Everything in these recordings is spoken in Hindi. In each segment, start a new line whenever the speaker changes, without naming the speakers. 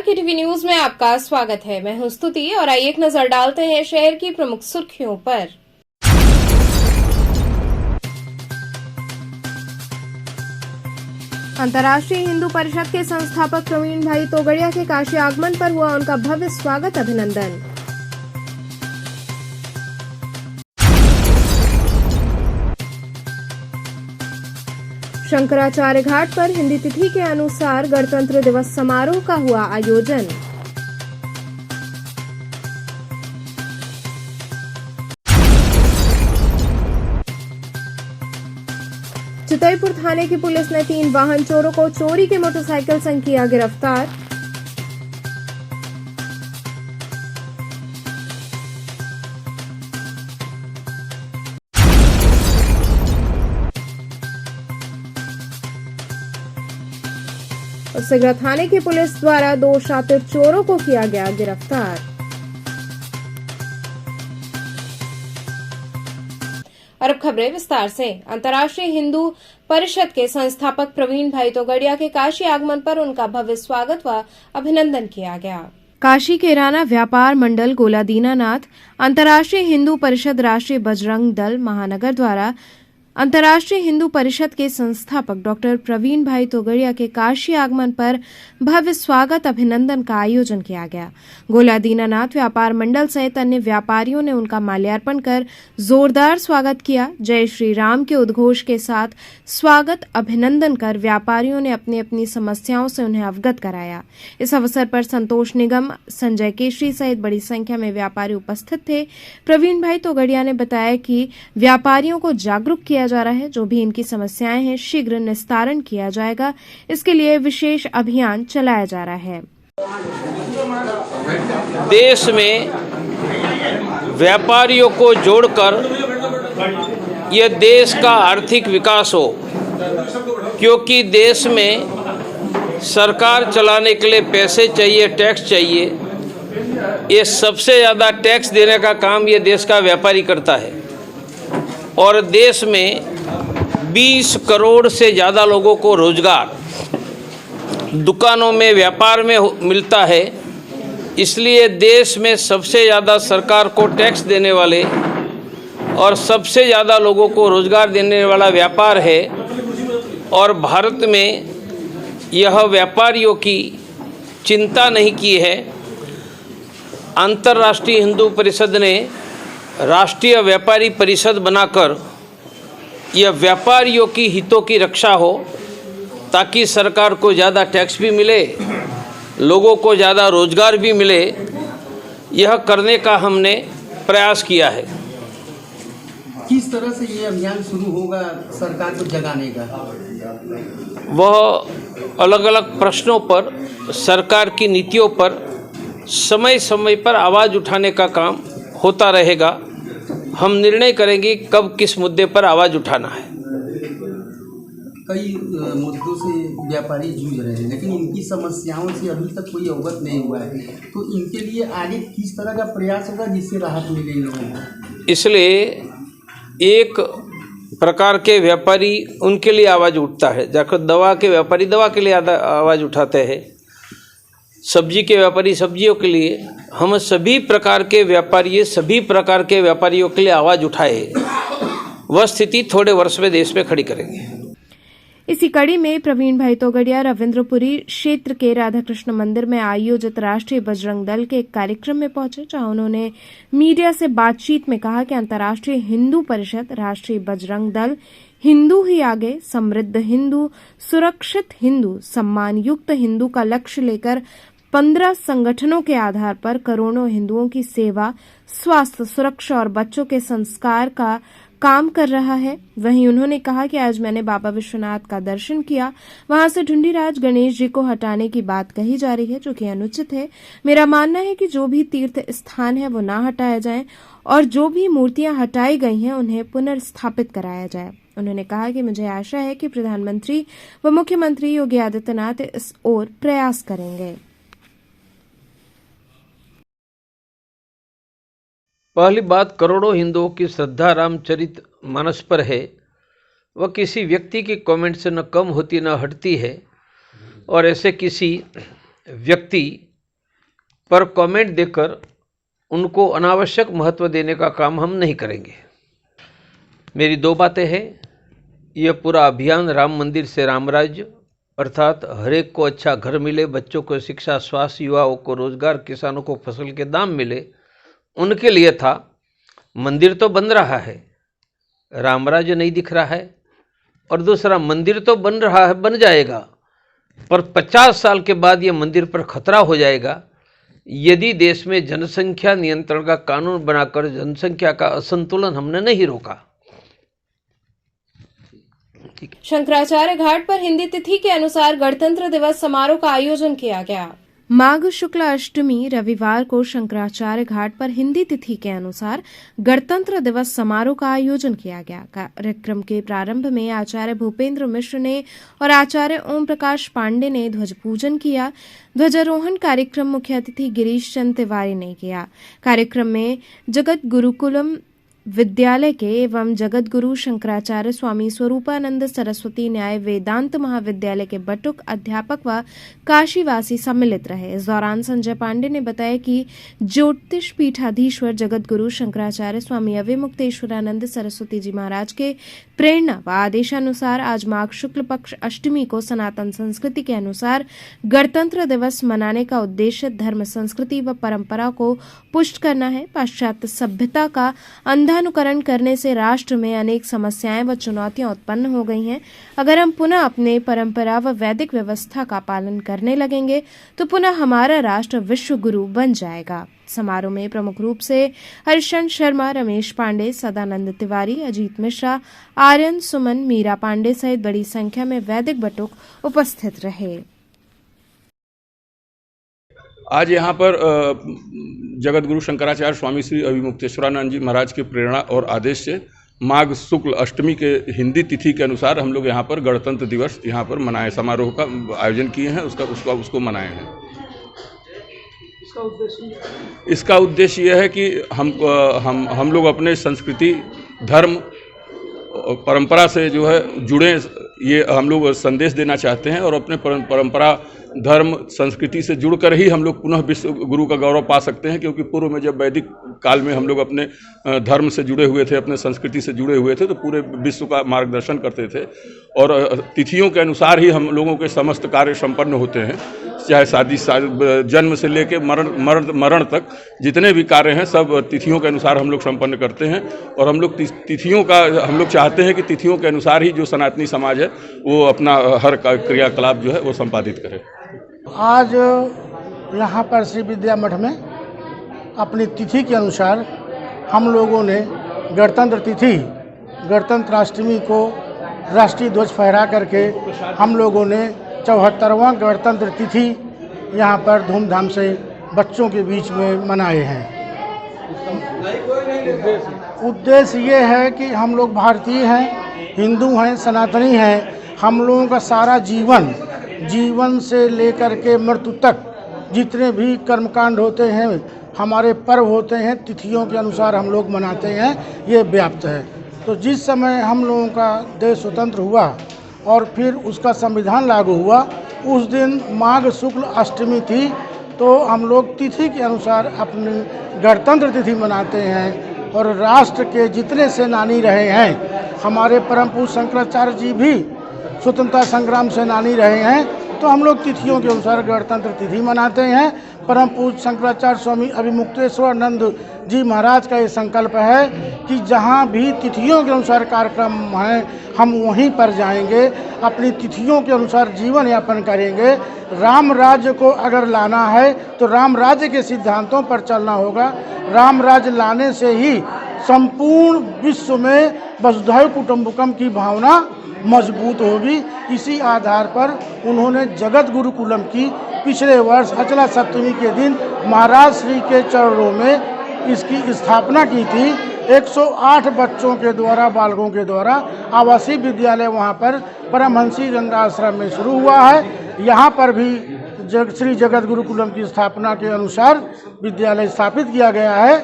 के टीवी न्यूज में आपका स्वागत है। मैं हूं स्तुति और आइए एक नजर डालते हैं शहर की प्रमुख सुर्खियों पर। अंतर्राष्ट्रीय हिंदू परिषद के संस्थापक प्रवीण भाई तोगड़िया के काशी आगमन पर हुआ उनका भव्य स्वागत, अभिनंदन। शंकराचार्य घाट पर हिंदी तिथि के अनुसार गणतंत्र दिवस समारोह का हुआ आयोजन। चितईपुर थाने की पुलिस ने 3 वाहन चोरों को चोरी के मोटरसाइकिल संग किया गिरफ्तार। सिगरा थाने की पुलिस द्वारा 2 शातिर चोरों को किया गया गिरफ्तार। और अब खबरें विस्तार से। अंतर्राष्ट्रीय हिंदू परिषद के संस्थापक प्रवीण भाई तोगड़िया के काशी आगमन पर उनका भव्य स्वागत व अभिनंदन किया गया। काशी के राणा व्यापार मंडल गोला दीनानाथ, अंतर्राष्ट्रीय हिंदू परिषद, राष्ट्रीय बजरंग दल महानगर द्वारा अंतर्राष्ट्रीय हिंदू परिषद के संस्थापक डॉक्टर प्रवीण भाई तोगड़िया के काशी आगमन पर भव्य स्वागत अभिनंदन का आयोजन किया गया। गोला दीनानाथ व्यापार मंडल सहित अन्य व्यापारियों ने उनका माल्यार्पण कर जोरदार स्वागत किया। जय श्री राम के उद्घोष के साथ स्वागत अभिनंदन कर व्यापारियों ने अपनी अपनी समस्याओं से उन्हें अवगत कराया। इस अवसर पर संतोष निगम, संजय केशरी सहित बड़ी संख्या में व्यापारी उपस्थित थे। प्रवीण भाई तोगड़िया ने बताया कि व्यापारियों को जागरूक किया जा रहा है, जो भी इनकी समस्याएं हैं शीघ्र निस्तारण किया जाएगा। इसके लिए विशेष अभियान चलाया जा रहा है।
देश में व्यापारियों को जोड़कर यह देश का आर्थिक विकास हो, क्योंकि देश में सरकार चलाने के लिए पैसे चाहिए, टैक्स चाहिए। ये सबसे ज़्यादा टैक्स देने का काम ये देश का व्यापारी करता है और देश में 20 करोड़ से ज़्यादा लोगों को रोजगार दुकानों में, व्यापार में मिलता है। इसलिए देश में सबसे ज़्यादा सरकार को टैक्स देने वाले और सबसे ज़्यादा लोगों को रोजगार देने वाला व्यापार है। और भारत में यह व्यापारियों की चिंता नहीं की है। अंतर्राष्ट्रीय हिंदू परिषद ने राष्ट्रीय व्यापारी परिषद बनाकर यह व्यापारियों की हितों की रक्षा हो, ताकि सरकार को ज़्यादा टैक्स भी मिले, लोगों को ज़्यादा रोजगार भी मिले। यह करने का हमने प्रयास किया है।
किस तरह से ये अभियान शुरू होगा सरकार को जगाने का?
वह अलग अलग प्रश्नों पर, सरकार की नीतियों पर समय समय पर आवाज़ उठाने का काम होता रहेगा। हम निर्णय करेंगे कब किस मुद्दे पर आवाज़ उठाना है।
कई मुद्दों से व्यापारी जूझ रहे हैं, लेकिन इनकी समस्याओं से अभी तक कोई अवगत नहीं हुआ है, तो इनके लिए आगे किस तरह का प्रयास होगा जिससे राहत मिले इन लोगों को?
इसलिए एक प्रकार के व्यापारी उनके लिए आवाज़ उठता है, जाकर दवा के व्यापारी दवा के लिए आवाज़ उठाते हैं, सब्जी के व्यापारी सब्जियों के लिए। हम सभी प्रकार के व्यापारी सभी प्रकार के व्यापारियों के लिए आवाज़ उठाए, वह स्थिति थोड़े वर्ष में देश में खड़ी करेंगे।
इसी कड़ी में प्रवीण भाई तोगड़िया रविंद्रपुरी क्षेत्र के राधा कृष्ण मंदिर में आयोजित राष्ट्रीय बजरंग दल के एक कार्यक्रम में पहुंचे, जहां उन्होंने मीडिया से बातचीत में कहा कि अंतर्राष्ट्रीय हिंदू परिषद, राष्ट्रीय बजरंग दल, हिंदू ही आगे, समृद्ध हिंदू, सुरक्षित हिंदू, सम्मान युक्त हिंदू का लक्ष्य लेकर 15 संगठनों के आधार पर करोड़ों हिंदुओं की सेवा, स्वास्थ्य, सुरक्षा और बच्चों के संस्कार का काम कर रहा है। वहीं उन्होंने कहा कि आज मैंने बाबा विश्वनाथ का दर्शन किया, वहां से ढूंढीराज गणेश जी को हटाने की बात कही जा रही है, जो कि अनुचित है। मेरा मानना है कि जो भी तीर्थ स्थान है वो ना हटाया जाए और जो भी मूर्तियां हटाई गई हैं उन्हें पुनर्स्थापित कराया जाए। उन्होंने कहा कि मुझे आशा है कि प्रधानमंत्री व मुख्यमंत्री योगी आदित्यनाथ इस ओर प्रयास करेंगे।
पहली बात, करोड़ों हिंदुओं की श्रद्धा रामचरित मानस पर है। वह किसी व्यक्ति की कमेंट से न कम होती न हटती है और ऐसे किसी व्यक्ति पर कमेंट देकर उनको अनावश्यक महत्व देने का काम हम नहीं करेंगे। मेरी दो बातें हैं। यह पूरा अभियान राम मंदिर से राम राज्य अर्थात हर एक को अच्छा घर मिले, बच्चों को शिक्षा, स्वास्थ्य, युवाओं को रोजगार, किसानों को फसल के दाम मिले, उनके लिए था। मंदिर तो बन रहा है, राम राज्य नहीं दिख रहा है। और दूसरा, मंदिर तो बन रहा है, बन जाएगा, पर 50 साल के बाद ये मंदिर पर खतरा हो जाएगा यदि देश में जनसंख्या नियंत्रण का कानून बनाकर जनसंख्या का असंतुलन हमने नहीं रोका।
शंकराचार्य घाट पर हिंदी तिथि के अनुसार गणतंत्र दिवस समारोह का आयोजन किया गया। माघ शुक्ल अष्टमी रविवार को शंकराचार्य घाट पर हिंदी तिथि के अनुसार गणतंत्र दिवस समारोह का आयोजन किया गया। कार्यक्रम के प्रारंभ में आचार्य भूपेंद्र मिश्र ने और आचार्य ओम प्रकाश पांडे ने ध्वज पूजन किया। ध्वजारोहण कार्यक्रम मुख्य अतिथि गिरीश चंद तिवारी ने किया। कार्यक्रम में जगत गुरुकुलम विद्यालय के एवं जगत गुरु शंकराचार्य स्वामी स्वरूपानंद सरस्वती न्याय वेदांत महाविद्यालय के बटुक अध्यापक व काशीवासी सम्मिलित रहे। इस दौरान संजय पांडे ने बताया कि ज्योतिष पीठाधीश्वर जगत गुरु शंकराचार्य स्वामी अविमुक्तेश्वरानंद सरस्वती जी महाराज के प्रेरणा व आदेशानुसार आज माघ शुक्ल पक्ष अष्टमी को सनातन संस्कृति के अनुसार गणतंत्र दिवस मनाने का उद्देश्य धर्म, संस्कृति व परंपरा को पुष्ट करना है। पाश्चात्य सभ्यता का अंधानुकरण करने से राष्ट्र में अनेक समस्याएं व चुनौतियां उत्पन्न हो गई हैं। अगर हम पुनः अपने परंपरा व वैदिक व्यवस्था का पालन करने लगेंगे तो पुनः हमारा राष्ट्र विश्व गुरु बन जाएगा। समारोह में प्रमुख रूप से हरिशंकर शर्मा, रमेश पांडे, सदानंद तिवारी, अजीत मिश्रा, आर्यन सुमन, मीरा पांडे सहित बड़ी संख्या में वैदिक बटुक उपस्थित रहे।
आज यहाँ पर जगत गुरु शंकराचार्य स्वामी श्री अविमुक्तेश्वरानंद जी महाराज की प्रेरणा और आदेश से माघ शुक्ल अष्टमी के हिंदी तिथि के अनुसार हम लोग यहाँ पर गणतंत्र दिवस यहाँ पर मनाए, समारोह का आयोजन किए हैं, उसको मनाए हैं। इसका उद्देश्य यह है कि हम लोग अपने संस्कृति, धर्म, परंपरा से जो है जुड़े, ये हम लोग संदेश देना चाहते हैं और अपने परंपरा, धर्म, संस्कृति से जुड़कर ही हम लोग पुनः विश्व गुरु का गौरव पा सकते हैं। क्योंकि पूर्व में जब वैदिक काल में हम लोग अपने धर्म से जुड़े हुए थे, अपने संस्कृति से जुड़े हुए थे, तो पूरे विश्व का मार्गदर्शन करते थे और तिथियों के अनुसार ही हम लोगों के समस्त कार्य संपन्न होते हैं। चाहे शादी, जन्म से लेकर मरण तक जितने भी कार्य हैं सब तिथियों के अनुसार हम लोग संपन्न करते हैं। और हम लोग तिथियों का हम लोग चाहते हैं कि तिथियों के अनुसार ही जो सनातनी समाज है वो अपना हर क्रियाकलाप जो है वो संपादित करे।
आज यहाँ पर श्री विद्या मठ में अपनी तिथि के अनुसार हम लोगों ने गणतंत्र तिथि, गणतंत्राष्टमी को राष्ट्रीय ध्वज फहरा करके हम लोगों ने 74वां गणतंत्र तिथि यहाँ पर धूमधाम से बच्चों के बीच में मनाए हैं। उद्देश्य ये है कि हम लोग भारतीय हैं, हिंदू हैं, सनातनी हैं। हम लोगों का सारा जीवन से लेकर के मृत्यु तक जितने भी कर्मकांड होते हैं, हमारे पर्व होते हैं, तिथियों के अनुसार हम लोग मनाते हैं, ये व्याप्त है। तो जिस समय हम लोगों का देश स्वतंत्र हुआ और फिर उसका संविधान लागू हुआ, उस दिन माघ शुक्ल अष्टमी थी, तो हम लोग तिथि के अनुसार अपनी गणतंत्र तिथि मनाते हैं। और राष्ट्र के जितने सेनानी रहे हैं, हमारे परम पूज्य शंकराचार्य जी भी स्वतंत्रता संग्राम सेनानी रहे हैं, तो हम लोग तिथियों के अनुसार गणतंत्र तिथि मनाते हैं। परम पूज्य शंकराचार्य स्वामी अविमुक्तेश्वरानंद जी महाराज का ये संकल्प है कि जहाँ भी तिथियों के अनुसार कार्यक्रम हैं हम वहीं पर जाएंगे, अपनी तिथियों के अनुसार जीवन यापन करेंगे। राम राज्य को अगर लाना है तो राम राज्य के सिद्धांतों पर चलना होगा। राम राज्य लाने से ही संपूर्ण विश्व में वसुधैव कुटुंबकम की भावना मजबूत होगी। इसी आधार पर उन्होंने जगत गुरुकुलम की पिछले वर्ष अचला सप्तमी के दिन महाराज श्री के चरणों में इसकी स्थापना की थी। 108 बच्चों के द्वारा, बालकों के द्वारा आवासीय विद्यालय वहाँ पर परमहंसी गंगा आश्रम में शुरू हुआ है। यहाँ पर भी श्री जगत गुरुकुलम की स्थापना के अनुसार विद्यालय स्थापित किया गया है।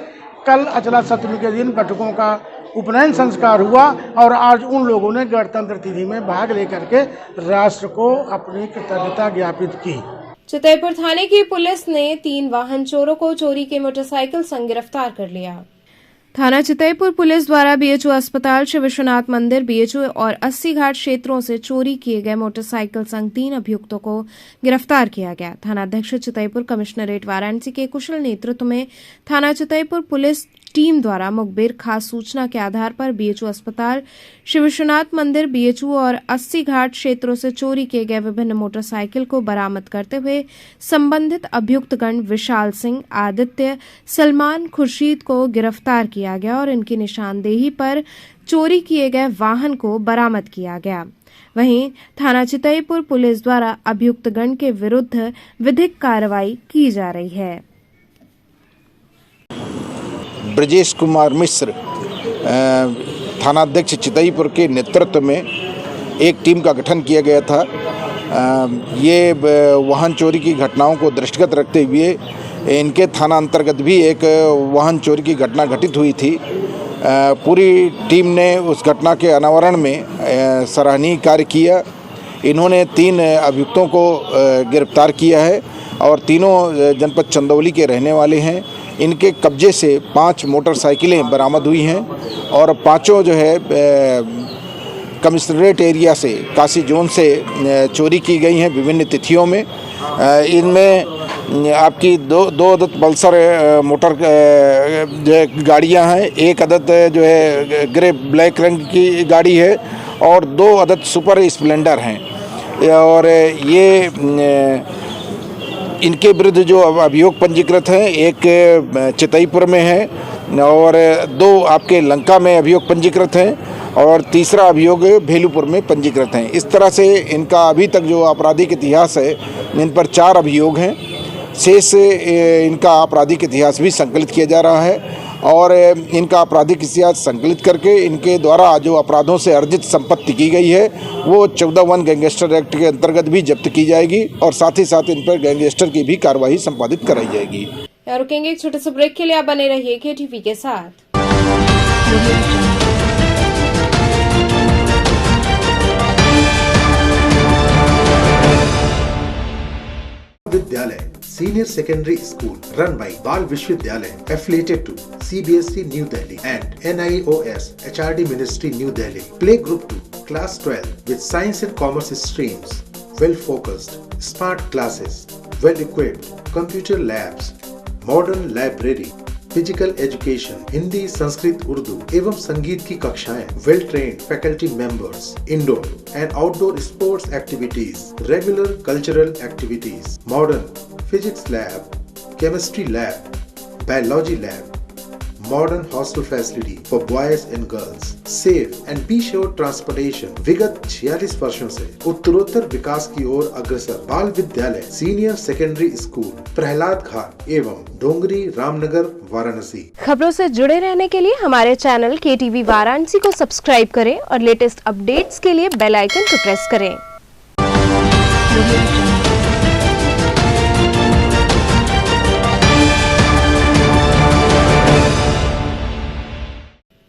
कल अचला सप्तमी के दिन बटुकों का उपनयन संस्कार हुआ और आज उन लोगों ने गणतंत्र तिथि में भाग लेकर के राष्ट्र को अपनी कृतज्ञता ज्ञापित की।
चितईपुर थाने की पुलिस ने 3 वाहन चोरों को चोरी के मोटरसाइकिल संग गिरफ्तार कर लिया। थाना चितईपुर पुलिस द्वारा बीएचयू अस्पताल, श्री विश्वनाथ मंदिर, बीएचयू और 80 घाट क्षेत्रों से चोरी किए गए मोटरसाइकिल संग 3 अभियुक्तों को गिरफ्तार किया गया। थानाध्यक्ष चितईपुर कमिश्नरेट वाराणसी के कुशल नेतृत्व में थाना चितईपुर पुलिस टीम द्वारा मुखबिर खास सूचना के आधार पर बीएचयू अस्पताल, श्री विश्वनाथ मंदिर, बीएचयू और 80 घाट क्षेत्रों से चोरी किए गए विभिन्न मोटरसाइकिल को बरामद करते हुए संबंधित अभियुक्तगण विशाल सिंह, आदित्य, सलमान, खुर्शीद को गिरफ्तार किया गया और इनकी निशानदेही पर चोरी किए गए वाहन को बरामद किया गया। वहीं थाना चितईपुर पुलिस द्वारा अभियुक्तगण के विरुद्ध विधिक कार्रवाई की जा रही है।
ब्रजेश कुमार मिश्र थानाध्यक्ष चितईपुर के नेतृत्व में एक टीम का गठन किया गया था। ये वाहन चोरी की घटनाओं को दृष्टिगत रखते हुए इनके थाना अंतर्गत भी एक वाहन चोरी की घटना घटित हुई थी। पूरी टीम ने उस घटना के अनावरण में सराहनीय कार्य किया। इन्होंने 3 अभियुक्तों को गिरफ्तार किया है और तीनों जनपद चंदौली के रहने वाले हैं। इनके कब्जे से 5 मोटरसाइकिलें बरामद हुई हैं और पांचों जो है कमिश्नरेट एरिया से, काशी जोन से चोरी की गई हैं विभिन्न तिथियों में। इनमें आपकी दो अदद पल्सर मोटर जो है गाड़ियाँ हैं, 1 अदद जो है ग्रे ब्लैक रंग की गाड़ी है और 2 अदद सुपर स्प्लेंडर हैं। और ये इनके विरुद्ध जो अभियोग पंजीकृत हैं, एक चितईपुर में है और 2 आपके लंका में अभियोग पंजीकृत हैं और तीसरा अभियोग भेलूपुर में पंजीकृत हैं। इस तरह से इनका अभी तक जो आपराधिक इतिहास है, इन पर 4 अभियोग हैं। शेष इनका आपराधिक इतिहास भी संकलित किया जा रहा है और इनका आपराधिक इतिहास संकलित करके इनके द्वारा जो अपराधों से अर्जित संपत्ति की गई है वो 14(1) गैंगस्टर एक्ट के अंतर्गत भी जब्त की जाएगी और साथ ही साथ इन पर गैंगस्टर की भी कार्रवाई संपादित कराई जाएगी।
रुकेंगे एक छोटे से ब्रेक के लिए, आप बने रहिए केटीवी के साथ।
विद्यालय Senior Secondary School run by Bal Vishwavidyalay affiliated to CBSE New Delhi and NIOS HRD Ministry New Delhi. Play Group 2 Class 12 with Science and Commerce streams. Well focused, smart classes, well equipped computer labs, modern library, physical education, Hindi, Sanskrit, Urdu एवं संगीत की कक्षाएं, well trained faculty members, indoor and outdoor sports activities, regular cultural activities, modern physics lab, chemistry lab, biology lab, modern hostel facility for boys and girls, safe and be sure transportation. विगत 46 वर्षों से उत्तरोत्तर विकास की ओर अग्रसर बाल विद्यालय सीनियर सेकेंडरी स्कूल, प्रहलाद घाट एवं डोंगरी, रामनगर, वाराणसी।
खबरों से जुड़े रहने के लिए हमारे चैनल केटीवी वाराणसी को सब्सक्राइब करें और लेटेस्ट अपडेट्स के लिए बेल आइकन को प्रेस करें।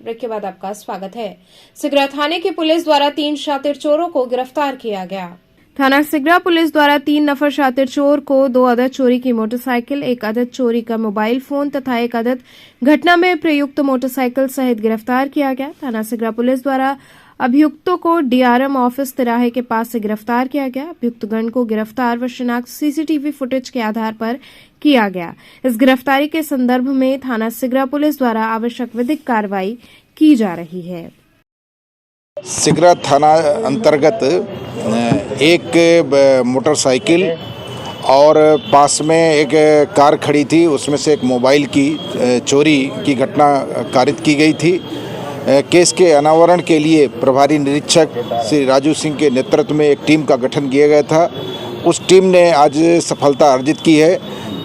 ब्रेक के बाद आपका स्वागत है। सिगरा थाने की पुलिस द्वारा 3 शातिर चोरों को गिरफ्तार किया गया। थाना सिगरा पुलिस द्वारा 3 नफर शातिर चोर को 2 अदद चोरी की मोटरसाइकिल, 1 अदद चोरी का मोबाइल फोन तथा 1 अदद घटना में प्रयुक्त मोटरसाइकिल सहित गिरफ्तार किया गया। थाना सिगरा पुलिस द्वारा अभियुक्तों को डीआरएम ऑफिस तिराहे के पास से गिरफ्तार किया गया। अभियुक्तगण को गिरफ्तार व शिनाख्त सीसीटीवी फुटेज के आधार पर किया गया। इस गिरफ्तारी के संदर्भ में थाना सिगरा पुलिस द्वारा आवश्यक विधिक कार्रवाई की जा रही है।
सिगरा थाना अंतर्गत एक मोटरसाइकिल और पास में एक कार खड़ी थी, उसमें से एक मोबाइल की चोरी की घटना कारित की गई थी। केस के अनावरण के लिए प्रभारी निरीक्षक श्री राजू सिंह के नेतृत्व में एक टीम का गठन किया गया था। उस टीम ने आज सफलता अर्जित की है।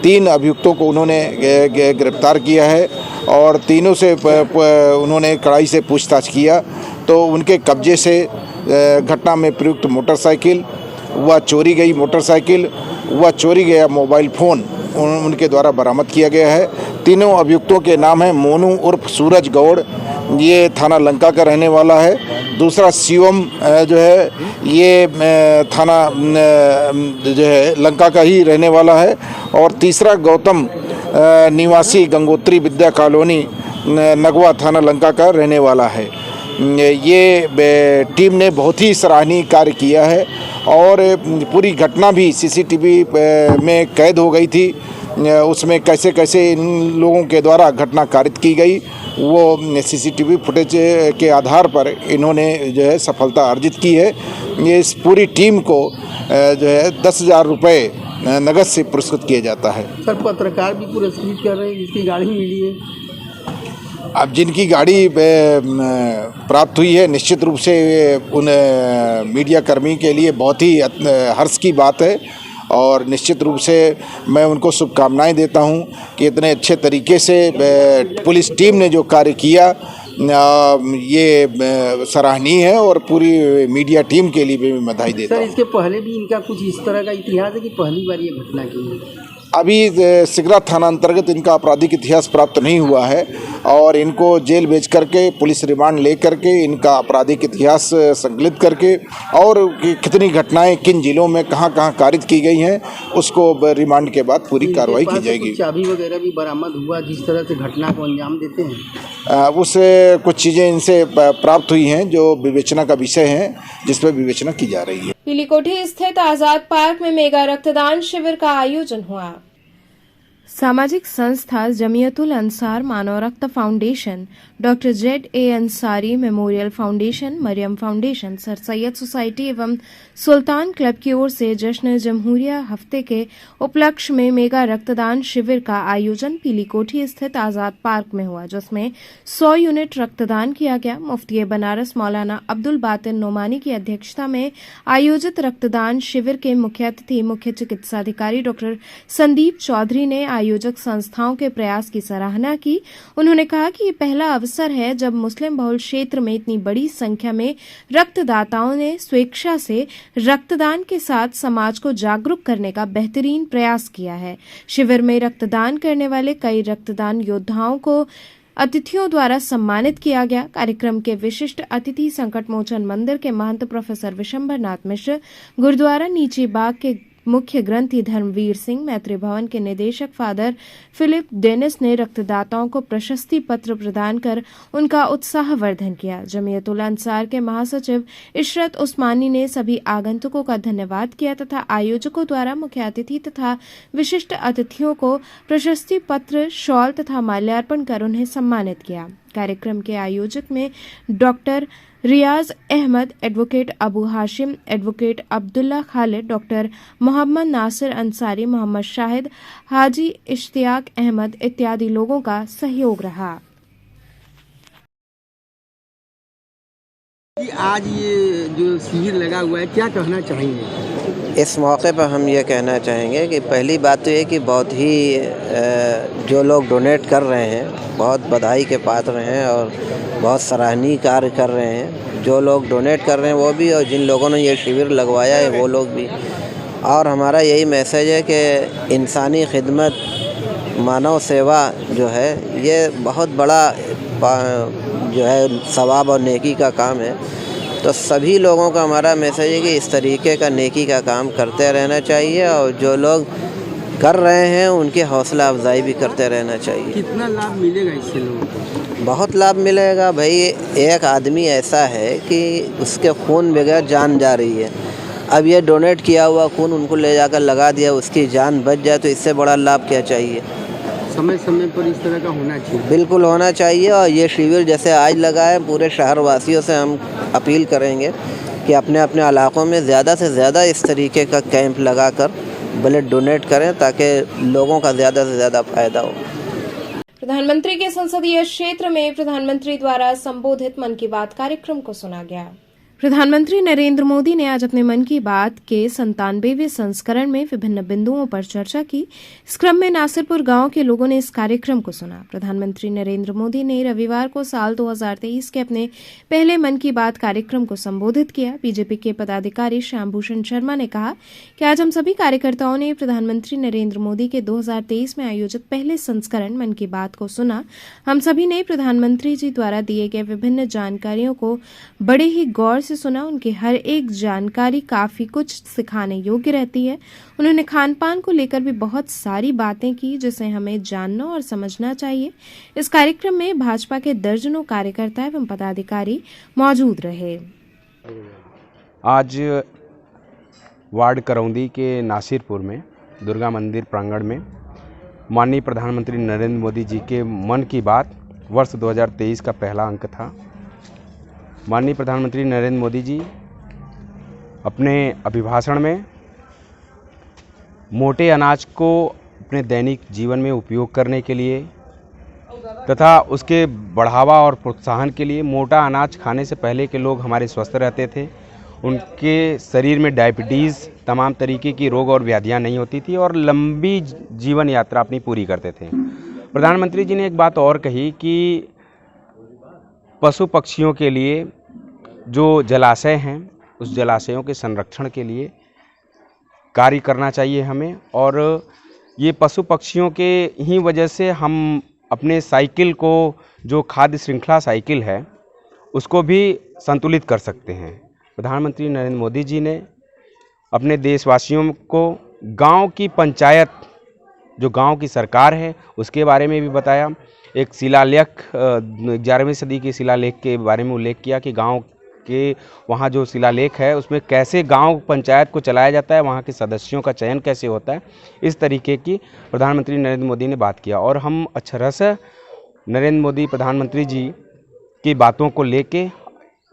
3 अभियुक्तों को उन्होंने गिरफ्तार किया है और तीनों से उन्होंने कड़ाई से पूछताछ किया तो उनके कब्जे से घटना में प्रयुक्त मोटरसाइकिल, वह चोरी गई मोटरसाइकिल, वह चोरी गया मोबाइल फ़ोन उनके द्वारा बरामद किया गया है। तीनों अभियुक्तों के नाम हैं मोनू उर्फ सूरज गौड़, ये थाना लंका का रहने वाला है। दूसरा शिवम जो है ये थाना जो है लंका का ही रहने वाला है। और तीसरा गौतम निवासी गंगोत्री विद्या कॉलोनी नगवा थाना लंका का रहने वाला है। ये टीम ने बहुत ही सराहनीय कार्य किया है और पूरी घटना भी सीसीटीवी में कैद हो गई थी। उसमें कैसे कैसे इन लोगों के द्वारा घटना कारित की गई वो सीसीटीवी फुटेज के आधार पर इन्होंने जो है सफलता अर्जित की है। ये इस पूरी टीम को जो है 10,000 रुपये नगद से पुरस्कृत किया जाता है।
सर पत्रकार भी पुरस्कृत कर रहे हैं जिसकी गाड़ी मिली है।
अब जिनकी गाड़ी प्राप्त हुई है निश्चित रूप से उन मीडिया कर्मी के लिए बहुत ही हर्ष की बात है और निश्चित रूप से मैं उनको शुभकामनाएं देता हूं कि इतने अच्छे तरीके से पुलिस टीम ने जो कार्य किया ये सराहनीय है और पूरी मीडिया टीम के लिए भी मैं बधाई देता हूं।
सर इसके पहले भी इनका कुछ इस तरह का इतिहास है कि पहली बार ये घटना की है?
अभी सिगरा थाना अंतर्गत इनका आपराधिक इतिहास प्राप्त नहीं हुआ है और इनको जेल भेज करके पुलिस रिमांड ले करके इनका आपराधिक इतिहास संकलित करके और कितनी घटनाएं किन जिलों में कहां कहां कारित की गई हैं उसको रिमांड के बाद पूरी कार्रवाई की जाएगी।
चाबी वगैरह भी बरामद हुआ जिस तरह से घटना को अंजाम देते हैं?
उससे कुछ चीज़ें इनसे प्राप्त हुई हैं जो विवेचना का विषय है जिस पर विवेचना की जा रही है।
पीलीकोठी स्थित आजाद पार्क में मेगा रक्तदान शिविर का आयोजन हुआ। सामाजिक संस्था जमीयतुल अंसार मानव रक्त foundation, doctor ZA Ansari memorial foundation, Mariyam foundation, sir Syed society एवं सुल्तान क्लब की ओर से जश्न जमहूरिया हफ्ते के उपलक्ष्य में मेगा रक्तदान शिविर का आयोजन पीलीकोठी स्थित आजाद पार्क में हुआ, जिसमें 100 यूनिट रक्तदान किया गया। मुफ्ती बनारस मौलाना अब्दुल बातिन नोमानी की अध्यक्षता में आयोजित रक्तदान शिविर के मुख्य अतिथि मुख्य चिकित्साधिकारी डॉक्टर संदीप चौधरी ने आयोजक संस्थाओं के प्रयास की सराहना की। उन्होंने कहा कि ये पहला अवसर है जब मुस्लिम बहुल क्षेत्र में इतनी बड़ी संख्या में रक्तदाताओं ने स्वेच्छा से रक्तदान के साथ समाज को जागरूक करने का बेहतरीन प्रयास किया है। शिविर में रक्तदान करने वाले कई रक्तदान योद्धाओं को अतिथियों द्वारा सम्मानित किया गया। कार्यक्रम के विशिष्ट अतिथि संकट मोचन मंदिर के महंत प्रोफेसर विशंभर नाथ मिश्र, गुरुद्वारा नीचे बाग के मुख्य ग्रंथी धर्मवीर सिंह, मैत्री भवन के निदेशक फादर फिलिप डेनिस ने रक्तदाताओं को प्रशस्ति पत्र प्रदान कर उनका उत्साहवर्धन किया। जमीयतुल अंसार के महासचिव इशरत उस्मानी ने सभी आगंतुकों का धन्यवाद किया तथा आयोजकों द्वारा मुख्य अतिथि तथा विशिष्ट अतिथियों को प्रशस्ति पत्र, शॉल तथा माल्यार्पण कर उन्हें सम्मानित किया। कार्यक्रम के आयोजक में doctor Riyaz Ahmad, advocate Abu Hashim, advocate Abdullah Khalid, doctor Mohammad Nasir Ansari, Mohammad Shahid, Haji Ishtiaq Ahmad इत्यादि लोगों का सहयोग रहा।
आज ये जो शिविर लगा हुआ है क्या कहना चाहेंगे?
इस मौके पर हम ये कहना चाहेंगे कि पहली बात तो ये कि बहुत ही जो लोग डोनेट कर रहे हैं बहुत बधाई के पात्र हैं और बहुत सराहनीय कार्य कर रहे हैं। जो लोग डोनेट कर रहे हैं वो भी और जिन लोगों ने ये शिविर लगवाया है वो लोग भी। और हमारा यही मैसेज है कि इंसानी खिदमत, मानव सेवा जो है ये बहुत बड़ा जो है सवाब और नेकी का काम है। तो सभी लोगों का हमारा मैसेज है कि इस तरीके का नेकी का काम करते रहना चाहिए और जो लोग कर रहे हैं उनकी हौसला अफजाई भी करते रहना चाहिए।
कितना लाभ मिलेगा इससे लोगों को?
बहुत लाभ मिलेगा भाई। एक आदमी ऐसा है कि उसके खून बगैर जान जा रही है। अब ये डोनेट किया हुआ खून उनको ले जाकर लगा दिया, उसकी जान बच जाए तो इससे बड़ा लाभ क्या चाहिए।
समय समय पर इस तरह का होना चाहिए।
बिल्कुल होना चाहिए। और ये शिविर जैसे आज लगा है, पूरे शहर वासियों से हम अपील करेंगे कि अपने अपने इलाकों में ज़्यादा से ज़्यादा इस तरीके का कैंप लगाकर ब्लड डोनेट करें ताकि लोगों का ज़्यादा से ज़्यादा फायदा हो।
प्रधानमंत्री के संसदीय क्षेत्र में प्रधानमंत्री द्वारा संबोधित मन की बात कार्यक्रम को सुना गया। प्रधानमंत्री नरेंद्र मोदी ने आज अपने मन की बात के 97वें संस्करण में विभिन्न बिंदुओं पर चर्चा की। इस क्रम में नासिरपुर गांव के लोगों ने इस कार्यक्रम को सुना। प्रधानमंत्री नरेंद्र मोदी ने रविवार को साल 2023 के अपने पहले मन की बात कार्यक्रम को संबोधित किया। बीजेपी के पदाधिकारी श्याम भूषण शर्मा ने कहा कि आज हम सभी कार्यकर्ताओं ने प्रधानमंत्री नरेंद्र मोदी के 2023 में आयोजित पहले संस्करण मन की बात को सुना। हम सभी ने प्रधानमंत्री जी द्वारा दिए गए विभिन्न जानकारियों को बड़े ही गौर से सुना। उनकी हर एक जानकारी काफी कुछ सिखाने योग्य रहती है। उन्होंने खान पान को लेकर भी बहुत सारी बातें की जिसे हमें जानना और समझना चाहिए। इस कार्यक्रम में भाजपा के दर्जनों कार्यकर्ता एवं पदाधिकारी मौजूद रहे।
आज वार्ड करौंदी के नासिरपुर में दुर्गा मंदिर प्रांगण में माननीय प्रधानमंत्री नरेंद्र मोदी जी के मन की बात वर्ष 2023 का पहला अंक था। माननीय प्रधानमंत्री नरेंद्र मोदी जी अपने अभिभाषण में मोटे अनाज को अपने दैनिक जीवन में उपयोग करने के लिए तथा उसके बढ़ावा और प्रोत्साहन के लिए, मोटा अनाज खाने से पहले के लोग हमारे स्वस्थ रहते थे, उनके शरीर में डायबिटीज़ तमाम तरीके की रोग और व्याधियां नहीं होती थी और लंबी जीवन यात्रा अपनी पूरी करते थे। प्रधानमंत्री जी ने एक बात और कही कि पशु पक्षियों के लिए जो जलाशय हैं उस जलाशयों के संरक्षण के लिए कार्य करना चाहिए हमें, और ये पशु पक्षियों के ही वजह से हम अपने साइकिल को, जो खाद्य श्रृंखला साइकिल है, उसको भी संतुलित कर सकते हैं। प्रधानमंत्री नरेंद्र मोदी जी ने अपने देशवासियों को गांव की पंचायत, जो गांव की सरकार है, उसके बारे में भी बताया। एक शिलालेख 11वीं सदी के शिलालेख के बारे में उल्लेख किया कि गांव के वहाँ जो शिलालेख है उसमें कैसे गांव पंचायत को चलाया जाता है, वहाँ के सदस्यों का चयन कैसे होता है, इस तरीके की प्रधानमंत्री नरेंद्र मोदी ने बात किया। और हम अक्षरश नरेंद्र मोदी प्रधानमंत्री जी की बातों को लेके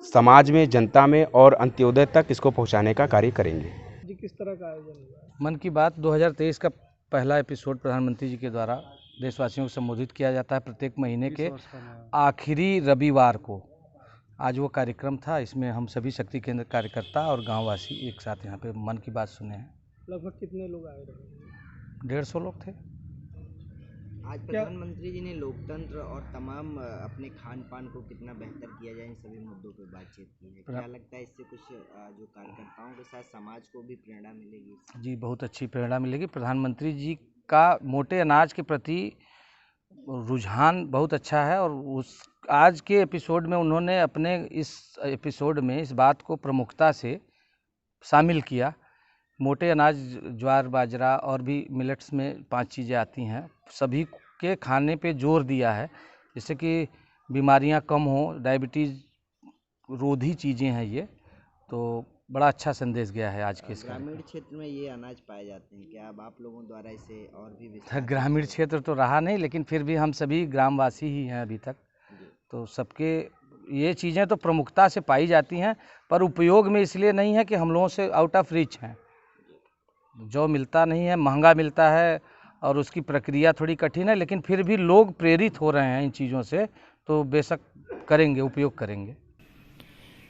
समाज में, जनता में और अंत्योदय तक इसको पहुँचाने का कार्य करेंगे।
जी, किस तरह का आयोजन हुआ?
मन की बात 2023 का पहला एपिसोड प्रधानमंत्री जी के द्वारा देशवासियों को संबोधित किया जाता है प्रत्येक महीने के आखिरी रविवार को। आज वो कार्यक्रम था, इसमें हम सभी शक्ति केंद्र कार्यकर्ता और गांववासी एक साथ यहाँ पे मन की बात सुने हैं।
लगभग कितने लोग आए रहे?
150 लोग थे।
आज प्रधानमंत्री जी ने लोकतंत्र और तमाम अपने खान पान को कितना बेहतर किया जाए इन सभी मुद्दों पर बातचीत की है। क्या लगता है इससे कुछ जो कार्यकर्ताओं के साथ समाज को भी प्रेरणा मिलेगी?
जी, बहुत अच्छी प्रेरणा मिलेगी। प्रधानमंत्री जी का मोटे अनाज के प्रति रुझान बहुत अच्छा है और उस आज के एपिसोड में उन्होंने अपने इस एपिसोड में इस बात को प्रमुखता से शामिल किया। मोटे अनाज, ज्वार, बाजरा और भी मिलेट्स में 5 चीज़ें आती हैं, सभी के खाने पे जोर दिया है जिससे कि बीमारियां कम हो। डायबिटीज़ रोधी चीज़ें हैं ये, तो बड़ा अच्छा संदेश गया है आज के इस
ग्रामीण क्षेत्र में ये अनाज पाए जाते हैं। क्या अब आप लोगों द्वारा इसे और भी
ग्रामीण क्षेत्र तो रहा नहीं, लेकिन फिर भी हम सभी ग्रामवासी ही हैं अभी तक, तो सबके ये चीज़ें तो प्रमुखता से पाई जाती हैं, पर उपयोग में इसलिए नहीं है कि हम लोगों से आउट ऑफ रीच हैं। जो मिलता नहीं है, महंगा मिलता है और उसकी प्रक्रिया थोड़ी कठिन है, लेकिन फिर भी लोग प्रेरित हो रहे हैं इन चीज़ों से, तो बेशक करेंगे, उपयोग करेंगे।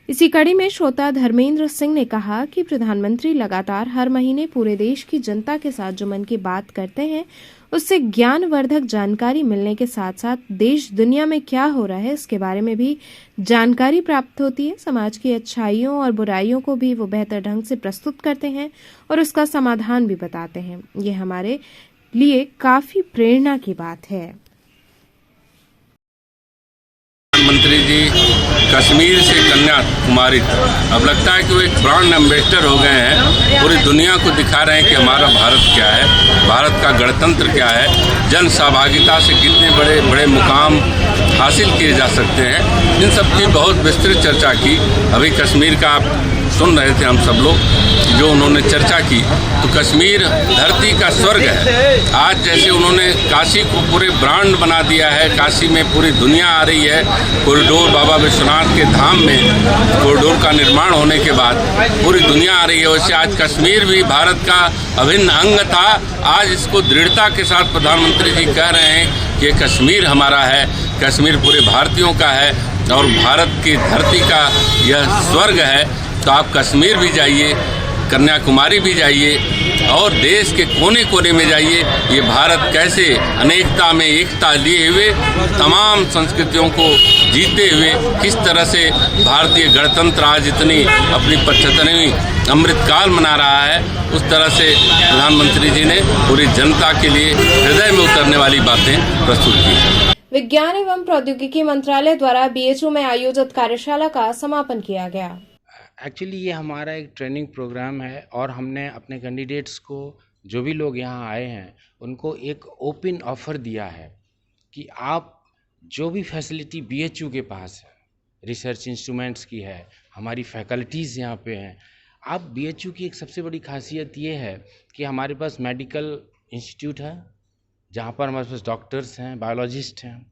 इसी कड़ी में श्रोता धर्मेंद्र सिंह ने कहा कि प्रधानमंत्री लगातार हर महीने पूरे देश की जनता के साथ जो मन की बात करते हैं, उससे ज्ञानवर्धक जानकारी मिलने के साथ साथ देश दुनिया में क्या हो रहा है इसके बारे में भी जानकारी प्राप्त होती है। समाज की अच्छाइयों और बुराइयों को भी वो बेहतर ढंग से प्रस्तुत करते हैं और उसका समाधान भी बताते हैं। ये हमारे लिए काफी प्रेरणा की बात है।
प्रधानमंत्री जी कश्मीर से कन्याकुमारी तक अब लगता है कि वो एक ब्रांड एम्बेसडर हो गए हैं। पूरी दुनिया को दिखा रहे हैं कि हमारा भारत क्या है, भारत का गणतंत्र क्या है, जन सहभागिता से कितने बड़े बड़े मुकाम हासिल किए जा सकते हैं। इन सब की बहुत विस्तृत चर्चा की। अभी कश्मीर का आप सुन रहे थे हम सब लोग, जो उन्होंने चर्चा की, तो कश्मीर धरती का स्वर्ग है। आज जैसे उन्होंने काशी को पूरे ब्रांड बना दिया है, काशी में पूरी दुनिया आ रही है। कॉरिडोर, बाबा विश्वनाथ के धाम में कॉरिडोर का निर्माण होने के बाद पूरी दुनिया आ रही है, वैसे आज कश्मीर भी भारत का अभिन्न अंग था। आज इसको दृढ़ता के साथ प्रधानमंत्री जी कह रहे हैं कि कश्मीर हमारा है, कश्मीर पूरे भारतीयों का है और भारत की धरती का यह स्वर्ग है। तो आप कश्मीर भी जाइए, कन्याकुमारी भी जाइए और देश के कोने कोने में जाइए। ये भारत कैसे अनेकता में एकता लिए हुए तमाम संस्कृतियों को जीते हुए किस तरह से भारतीय गणतंत्र आज इतनी अपनी 75वीं अमृतकाल मना रहा है, उस तरह से प्रधानमंत्री जी ने पूरी जनता के लिए हृदय में उतरने वाली बातें प्रस्तुत की।
विज्ञान एवं प्रौद्योगिकी मंत्रालय द्वारा बीएचयू में आयोजित कार्यशाला का समापन किया गया।
एक्चुअली ये हमारा एक ट्रेनिंग प्रोग्राम है और हमने अपने कैंडिडेट्स को, जो भी लोग यहाँ आए हैं, उनको एक ओपन ऑफर दिया है कि आप जो भी फैसिलिटी बीएचयू के पास है, रिसर्च इंस्ट्रूमेंट्स की है, हमारी फैकल्टीज़ यहाँ पे हैं। आप बीएचयू की एक सबसे बड़ी खासियत ये है कि हमारे पास मेडिकल इंस्टीट्यूट है जहाँ पर हमारे पास डॉक्टर्स हैं, बायोलॉजिस्ट हैं,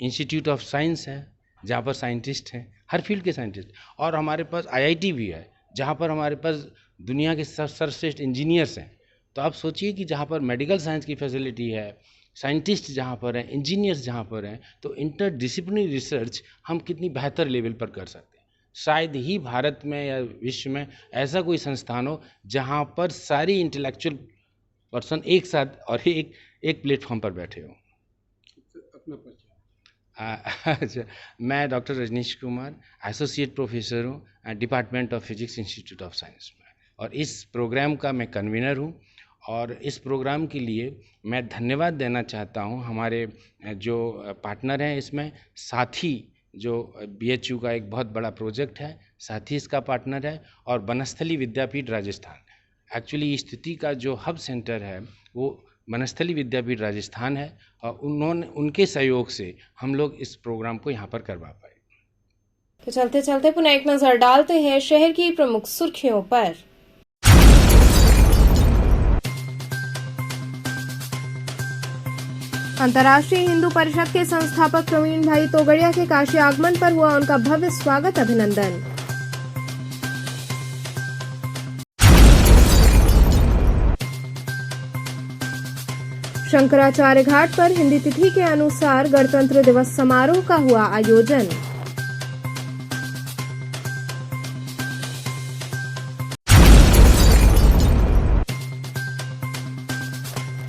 इंस्टीट्यूट ऑफ साइंस है जहाँ पर साइंटिस्ट हैं, हर फील्ड के साइंटिस्ट, और हमारे पास आईआईटी भी है जहाँ पर हमारे पास दुनिया के सर्वश्रेष्ठ इंजीनियर्स हैं। तो आप सोचिए कि जहाँ पर मेडिकल साइंस की फैसिलिटी है, साइंटिस्ट जहाँ पर हैं, इंजीनियर्स जहाँ पर हैं, तो इंटरडिसिप्लिनरी रिसर्च हम कितनी बेहतर लेवल पर कर सकते हैं। शायद ही भारत में या विश्व में ऐसा कोई संस्थान हो जहाँ पर सारी इंटेलेक्चुअल पर्सन एक साथ और एक प्लेटफॉर्म पर बैठे हों। अच्छा, मैं doctor Rajnish Kumar associate professor हूँ department of physics institute of science में, और इस प्रोग्राम का मैं कन्वीनर हूँ। और इस प्रोग्राम के लिए मैं धन्यवाद देना चाहता हूँ हमारे जो पार्टनर हैं इसमें। साथी जो बीएचयू का एक बहुत बड़ा प्रोजेक्ट है, साथी इसका पार्टनर है, और बनस्थली विद्यापीठ राजस्थान। एक्चुअली स्थिति का जो हब सेंटर है वो बनस्थली विद्यापीठ राजस्थान है, और उनके सहयोग से हम लोग इस प्रोग्राम को यहाँ पर करवा पाए।
तो चलते चलते पुनः एक नजर डालते हैं शहर की प्रमुख सुर्खियों पर। अंतर्राष्ट्रीय हिंदू परिषद के संस्थापक प्रवीण भाई तोगड़िया के काशी आगमन पर हुआ उनका भव्य स्वागत, अभिनंदन। शंकराचार्य घाट पर हिंदी तिथि के अनुसार गणतंत्र दिवस समारोह का हुआ आयोजन।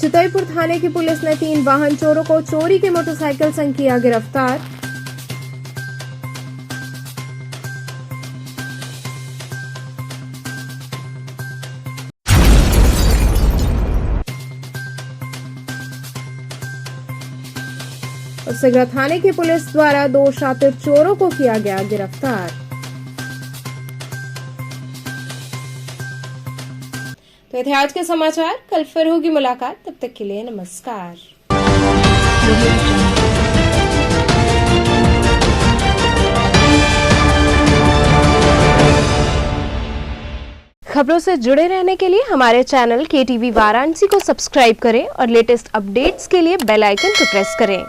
चितईपुर थाने की पुलिस ने 3 वाहन चोरों को चोरी के मोटरसाइकिल संग किया गिरफ्तार। सिगरा थाने की पुलिस द्वारा 2 शातिर चोरों को किया गया गिरफ्तार। तो ये थे आज के समाचार, कल फिर होगी मुलाकात, तब तक के लिए नमस्कार। खबरों से जुड़े रहने के लिए हमारे चैनल KTV वाराणसी को सब्सक्राइब करें और लेटेस्ट अपडेट्स के लिए बेल आइकन को प्रेस करें।